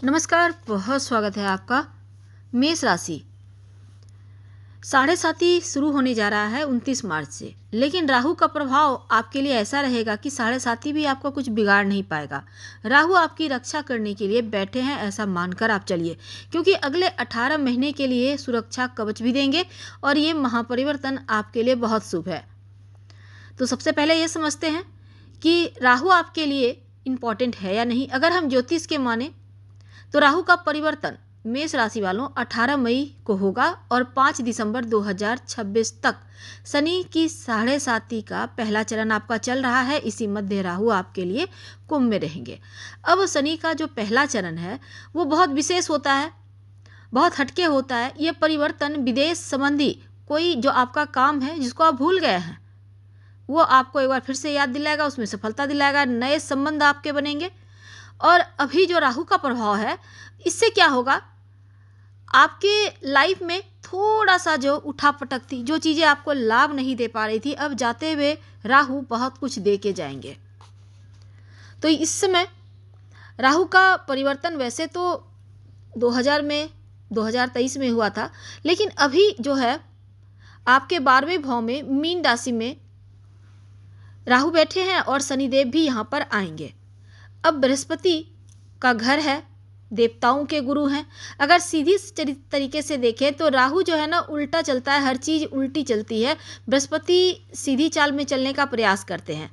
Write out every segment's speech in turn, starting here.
नमस्कार, बहुत स्वागत है आपका। मेष राशि, साढ़े साथी शुरू होने जा रहा है 29 मार्च से, लेकिन राहु का प्रभाव आपके लिए ऐसा रहेगा कि साढ़े साथी भी आपका कुछ बिगाड़ नहीं पाएगा। राहु आपकी रक्षा करने के लिए बैठे हैं, ऐसा मानकर आप चलिए, क्योंकि अगले 18 महीने के लिए सुरक्षा कवच भी देंगे और ये महापरिवर्तन आपके लिए बहुत शुभ है। तो सबसे पहले ये समझते हैं कि राहु आपके लिए इम्पॉर्टेंट है या नहीं। अगर हम ज्योतिष के माने तो राहु का परिवर्तन मेष राशि वालों 18 मई को होगा और 5 दिसंबर 2026 तक शनि की साढ़े साती का पहला चरण आपका चल रहा है। इसी मध्य राहु आपके लिए कुंभ में रहेंगे। अब शनि का जो पहला चरण है वो बहुत विशेष होता है, बहुत हटके होता है। ये परिवर्तन विदेश संबंधी कोई जो आपका काम है जिसको आप भूल गए हैं वो आपको एक बार फिर से याद दिलाएगा, उसमें सफलता दिलाएगा, नए संबंध आपके बनेंगे। और अभी जो राहु का प्रभाव है इससे क्या होगा, आपके लाइफ में थोड़ा सा जो उठापटक थी, जो चीज़ें आपको लाभ नहीं दे पा रही थी, अब जाते हुए राहु बहुत कुछ दे के जाएंगे। तो इस समय राहु का परिवर्तन वैसे तो 2023 में हुआ था, लेकिन अभी जो है आपके 12वें भाव में मीन राशि में राहु बैठे हैं और शनिदेव भी यहाँ पर आएंगे। अब बृहस्पति का घर है, देवताओं के गुरु हैं। अगर सीधी तरीके से देखें तो राहु जो है ना उल्टा चलता है, हर चीज़ उल्टी चलती है। बृहस्पति सीधी चाल में चलने का प्रयास करते हैं,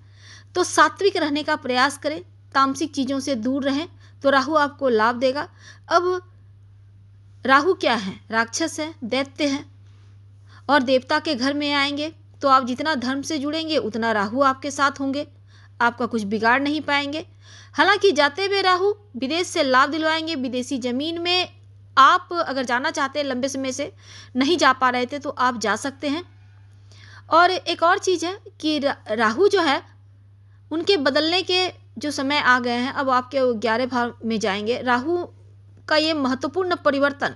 तो सात्विक रहने का प्रयास करें, तामसिक चीज़ों से दूर रहें तो राहु आपको लाभ देगा। अब राहु क्या है, राक्षस है, दैत्य हैं और देवता के घर में आएंगे, तो आप जितना धर्म से जुड़ेंगे उतना राहु आपके साथ होंगे, आपका कुछ बिगाड़ नहीं पाएंगे। हालांकि जाते हुए राहु विदेश से लाभ दिलवाएंगे। विदेशी जमीन में आप अगर जाना चाहते हैं, लंबे समय से नहीं जा पा रहे थे, तो आप जा सकते हैं। और एक और चीज़ है कि राहु जो है उनके बदलने के जो समय आ गए हैं, अब आपके 11 भाव में जाएंगे। राहु का ये महत्वपूर्ण परिवर्तन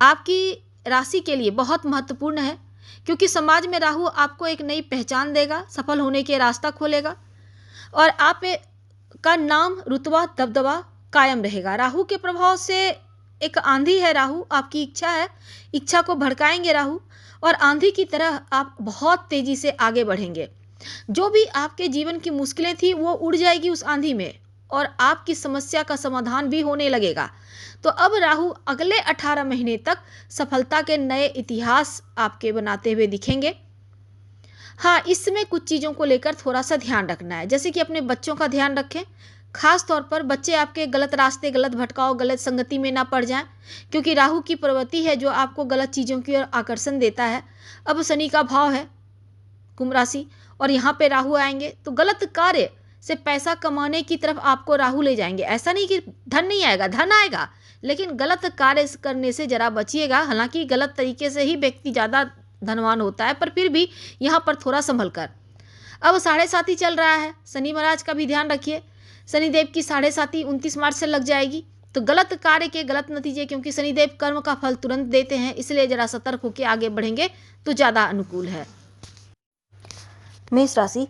आपकी राशि के लिए बहुत महत्वपूर्ण है, क्योंकि समाज में राहु आपको एक नई पहचान देगा, सफल होने के रास्ता खोलेगा और आप का नाम, रुतबा, दबदबा कायम रहेगा। राहु के प्रभाव से एक आंधी है, राहु आपकी इच्छा है, इच्छा को भड़काएंगे राहु और आंधी की तरह आप बहुत तेजी से आगे बढ़ेंगे। जो भी आपके जीवन की मुश्किलें थी वो उड़ जाएगी उस आंधी में और आपकी समस्या का समाधान भी होने लगेगा। तो अब राहु अगले 18 महीने तक सफलता के नए इतिहास आपके बनाते हुए दिखेंगे। हाँ, इसमें कुछ चीज़ों को लेकर थोड़ा सा ध्यान रखना है, जैसे कि अपने बच्चों का ध्यान रखें। खास तौर पर बच्चे आपके गलत रास्ते, गलत भटकाव, गलत संगति में ना पड़ जाएं, क्योंकि राहु की प्रवृत्ति है जो आपको गलत चीज़ों की ओर आकर्षण देता है। अब शनि का भाव है कुंभ राशि और यहाँ पे राहु आएंगे, तो गलत कार्य से पैसा कमाने की तरफ आपको राहु ले जाएंगे। ऐसा नहीं कि धन नहीं आएगा, धन आएगा, लेकिन गलत कार्य करने से जरा बचिएगा। हालांकि गलत तरीके से ही व्यक्ति ज़्यादा धनवान होता है, पर फिर भी यहाँ पर थोड़ा संभल कर। अब साढ़े साती चल रहा है, शनि महाराज का भी ध्यान रखिए। शनिदेव की साढ़े साती 29 मार्च से लग जाएगी, तो गलत कार्य के गलत नतीजे, क्योंकि शनिदेव कर्म का फल तुरंत देते हैं, इसलिए जरा सतर्क होकर आगे बढ़ेंगे तो ज़्यादा अनुकूल है। मेष राशि,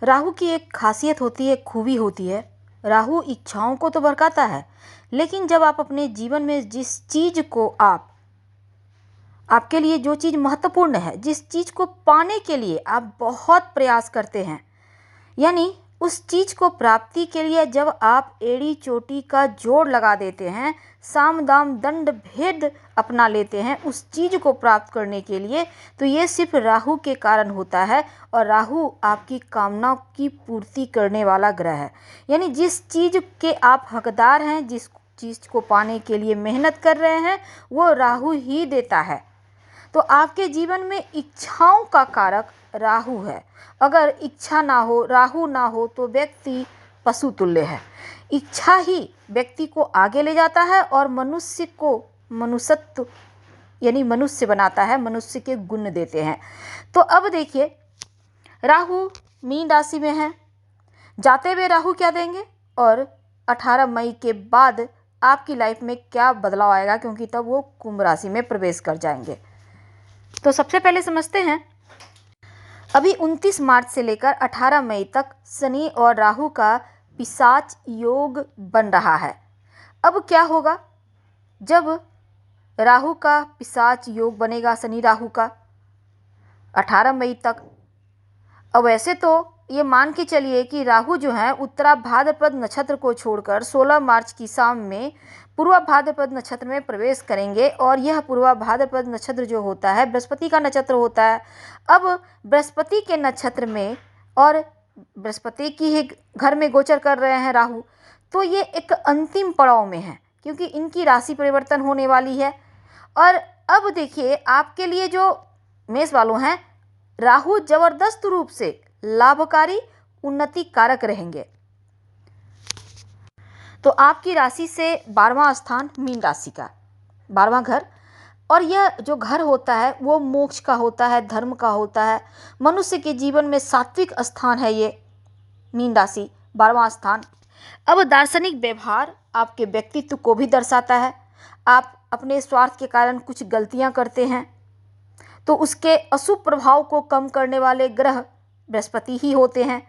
राहु की एक खासियत होती है, खूबी होती है। राहु इच्छाओं को तो भड़काता है, लेकिन जब आप अपने जीवन में जिस चीज़ को आपके लिए जो चीज़ महत्वपूर्ण है, जिस चीज़ को पाने के लिए आप बहुत प्रयास करते हैं, यानी उस चीज़ को प्राप्ति के लिए जब आप एड़ी चोटी का जोड़ लगा देते हैं, साम दाम दंड भेद अपना लेते हैं उस चीज़ को प्राप्त करने के लिए, तो ये सिर्फ राहु के कारण होता है। और राहु आपकी कामना की पूर्ति करने वाला ग्रह है, यानी जिस चीज़ के आप हकदार हैं, जिस चीज़ को पाने के लिए मेहनत कर रहे हैं, वो राहु ही देता है। तो आपके जीवन में इच्छाओं का कारक राहु है। अगर इच्छा ना हो, राहु ना हो, तो व्यक्ति पशु तुल्य है। इच्छा ही व्यक्ति को आगे ले जाता है और मनुष्य को मनुष्यत्व यानी मनुष्य बनाता है, मनुष्य के गुण देते हैं। तो अब देखिए, राहु मीन राशि में है, जाते हुए राहु क्या देंगे और 18 मई के बाद आपकी लाइफ में क्या बदलाव आएगा, क्योंकि तब वो कुंभ राशि में प्रवेश कर जाएंगे। तो सबसे पहले समझते हैं, अभी 29 मार्च से लेकर 18 मई तक शनि और राहु का पिशाच योग बन रहा है। अब क्या होगा जब राहु का पिशाच योग बनेगा, शनि राहु का 18 मई तक। अब वैसे तो ये मान के चलिए कि राहु जो है उत्तरा भाद्रपद नक्षत्र को छोड़कर 16 मार्च की शाम में पूर्वा भाद्रपद नक्षत्र में प्रवेश करेंगे, और यह पूर्वा भाद्रपद नक्षत्र जो होता है बृहस्पति का नक्षत्र होता है। अब बृहस्पति के नक्षत्र में और बृहस्पति की ही घर में गोचर कर रहे हैं राहु, तो ये एक अंतिम पड़ाव में है क्योंकि इनकी राशि परिवर्तन होने वाली है। और अब देखिए आपके लिए जो मेष वालों हैं, राहु जबरदस्त रूप से लाभकारी उन्नति कारक रहेंगे। तो आपकी राशि से 12वां स्थान मीन राशि का 12वां घर, और यह जो घर होता है वो मोक्ष का होता है, धर्म का होता है, मनुष्य के जीवन में सात्विक स्थान है ये मीन राशि 12वां स्थान। अब दार्शनिक व्यवहार आपके व्यक्तित्व को भी दर्शाता है। आप अपने स्वार्थ के कारण कुछ गलतियां करते हैं तो उसके अशुभ प्रभाव को कम करने वाले ग्रह बृहस्पति ही होते हैं।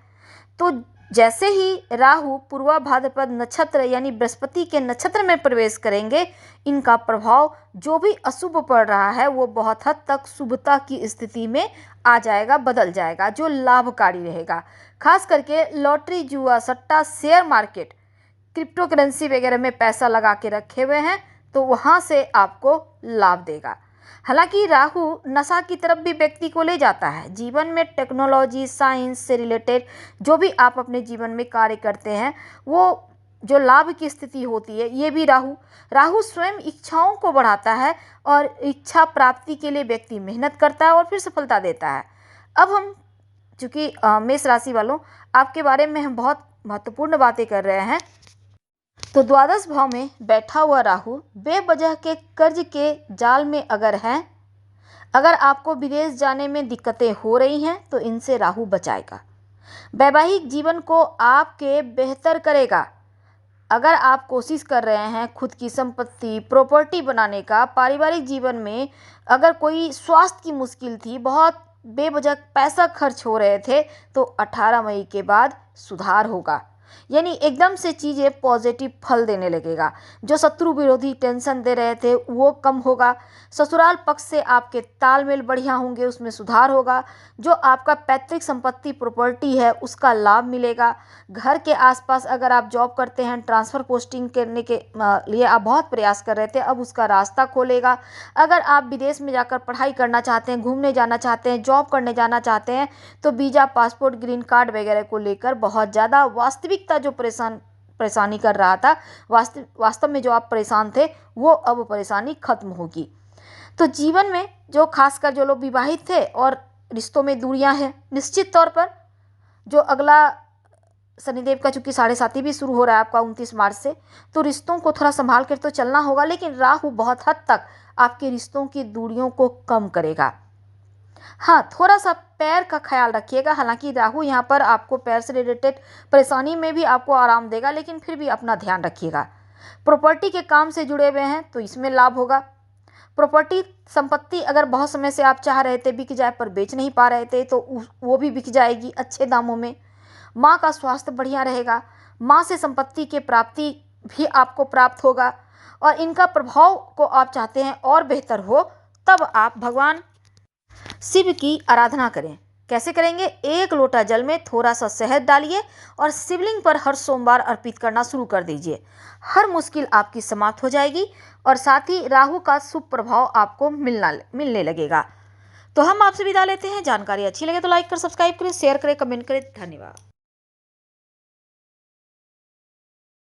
तो जैसे ही राहु पूर्वा भाद्रपद नक्षत्र यानी बृहस्पति के नक्षत्र में प्रवेश करेंगे, इनका प्रभाव जो भी अशुभ पड़ रहा है वो बहुत हद तक शुभता की स्थिति में आ जाएगा, बदल जाएगा, जो लाभकारी रहेगा। खास करके लॉटरी, जुआ, सट्टा, शेयर मार्केट, क्रिप्टो करेंसी वगैरह में पैसा लगा के रखे हुए हैं तो वहाँ से आपको लाभ देगा। हालांकि राहु नशा की तरफ भी व्यक्ति को ले जाता है। जीवन में टेक्नोलॉजी, साइंस से रिलेटेड जो भी आप अपने जीवन में कार्य करते हैं वो जो लाभ की स्थिति होती है, ये भी राहु स्वयं इच्छाओं को बढ़ाता है और इच्छा प्राप्ति के लिए व्यक्ति मेहनत करता है और फिर सफलता देता है। अब हम चूँकि मेष राशि वालों आपके बारे में हम बहुत महत्वपूर्ण बातें कर रहे हैं, तो द्वादश भाव में बैठा हुआ राहु बेवजह के कर्ज के जाल में अगर आपको विदेश जाने में दिक्कतें हो रही हैं तो इनसे राहु बचाएगा। वैवाहिक जीवन को आपके बेहतर करेगा। अगर आप कोशिश कर रहे हैं खुद की संपत्ति, प्रॉपर्टी बनाने का, पारिवारिक जीवन में अगर कोई स्वास्थ्य की मुश्किल थी, बहुत बेवजह पैसा खर्च हो रहे थे, तो 18 मई के बाद सुधार होगा, यानी एकदम से चीज़ें पॉजिटिव फल देने लगेगा। जो शत्रु विरोधी टेंशन दे रहे थे वो कम होगा। ससुराल पक्ष से आपके तालमेल बढ़िया होंगे, उसमें सुधार होगा। जो आपका पैतृक संपत्ति प्रॉपर्टी है उसका लाभ मिलेगा। घर के आसपास अगर आप जॉब करते हैं, ट्रांसफ़र पोस्टिंग करने के लिए आप बहुत प्रयास कर रहे थे, अब उसका रास्ता खोलेगा। अगर आप विदेश में जाकर पढ़ाई करना चाहते हैं, घूमने जाना चाहते हैं, जॉब करने जाना चाहते हैं, तो वीज़ा, पासपोर्ट, ग्रीन कार्ड वगैरह को लेकर बहुत ज़्यादा वास्तविकता जो परेशानी कर रहा था, वास्तव में जो आप परेशान थे वो अब परेशानी खत्म होगी। तो जीवन में जो खासकर जो लोग विवाहित थे और रिश्तों में दूरियां हैं, निश्चित तौर पर जो अगला शनिदेव का चूंकि 7.5 भी शुरू हो रहा है आपका 29 मार्च से, तो रिश्तों को थोड़ा संभाल कर तो चलना होगा। लेकिन राहु बहुत हद तक आपके रिश्तों की दूरियों को कम करेगा। हाँ, थोड़ा सा पैर का ख्याल रखिएगा। हालांकि राहु यहाँ पर आपको पैर से रिलेटेड परेशानी में भी आपको आराम देगा, लेकिन फिर भी अपना ध्यान रखिएगा। प्रॉपर्टी के काम से जुड़े हुए हैं तो इसमें लाभ होगा। प्रॉपर्टी संपत्ति अगर बहुत समय से आप चाह रहे थे बिक जाए पर बेच नहीं पा रहे थे, तो वो भी बिक जाएगी अच्छे दामों में। माँ का स्वास्थ्य बढ़िया रहेगा। माँ से संपत्ति के प्राप्ति भी आपको प्राप्त होगा, और इनका प्रभाव को आप चाहते हैं और बेहतर हो, तब आप भगवान शिव की आराधना करें। कैसे करेंगे? 1 लोटा जल में थोड़ा सा शहद डालिए और शिवलिंग पर हर सोमवार अर्पित करना शुरू कर दीजिए। हर मुश्किल आपकी समाप्त हो जाएगी और साथ ही राहु का शुभ प्रभाव आपको मिलने लगेगा। तो हम आपसे विदा लेते हैं। जानकारी अच्छी लगे तो लाइक कर, सब्सक्राइब करें, शेयर करें, कमेंट करें। धन्यवाद।